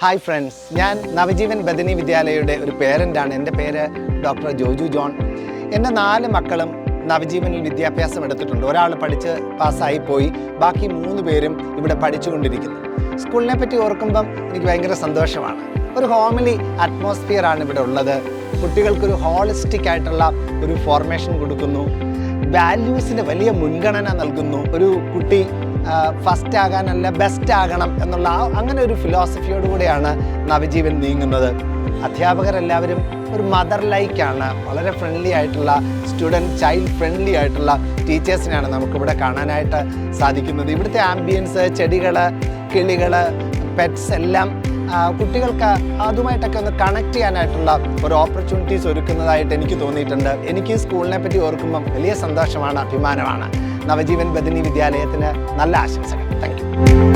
Hi friends, ഞാൻ നവജീവൻ ബദനി വിദ്യാലയയുടെ ഒരു പേരൻ്റാണ്. എൻ്റെ പേര് ഡോക്ടർ ജോജു ജോൺ. എൻ്റെ 4 മക്കളും നവജീവനിൽ വിദ്യാഭ്യാസം എടുത്തിട്ടുണ്ട്. ഒരാൾ പഠിച്ച് പാസ്സായി പോയി, ബാക്കി 3 പേരും ഇവിടെ പഠിച്ചുകൊണ്ടിരിക്കുന്നു. സ്കൂളിനെ പറ്റി ഓർക്കുമ്പം എനിക്ക് ഭയങ്കര സന്തോഷമാണ്. ഒരു ഹോംലി അറ്റ്മോസ്ഫിയറാണ് ഇവിടെ ഉള്ളത്. കുട്ടികൾക്കൊരു ഹോളിസ്റ്റിക് ആയിട്ടുള്ള ഒരു ഫോർമേഷൻ കൊടുക്കുന്നു. വാല്യൂസിന് വലിയ മുൻഗണന നൽകുന്നു. ഒരു കുട്ടി ഫസ്റ്റ് ആകാനല്ല ബെസ്റ്റ് ആകണം എന്നുള്ള അങ്ങനെ ഒരു ഫിലോസഫിയോടുകൂടിയാണ് നവജീവൻ നീങ്ങുന്നത്. അധ്യാപകരെല്ലാവരും ഒരു മദർ ലൈക്കാണ്. വളരെ ഫ്രണ്ട്ലി ആയിട്ടുള്ള ചൈൽഡ് ഫ്രണ്ട്ലി ആയിട്ടുള്ള ടീച്ചേഴ്സിനെയാണ് നമുക്കിവിടെ കാണാനായിട്ട് സാധിക്കുന്നത്. ഇവിടുത്തെ ആംബിയൻസ്, ചെടികൾ, കിളികൾ, പെറ്റ്സ് എല്ലാം കുട്ടികൾക്ക് അതുമായിട്ടൊക്കെ ഒന്ന് കണക്ട് ചെയ്യാനായിട്ടുള്ള ഒരു ഓപ്പർച്യൂണിറ്റീസ് ഒരുക്കുന്നതായിട്ട് എനിക്ക് തോന്നിയിട്ടുണ്ട്. എനിക്ക് ഈ സ്കൂളിനെ പറ്റി ഓർക്കുമ്പം വലിയ സന്തോഷമാണ്, അഭിമാനമാണ്. നവജീവൻ ബദനി വിദ്യാലയത്തിന് നല്ല ആശംസകൾ. Thank you.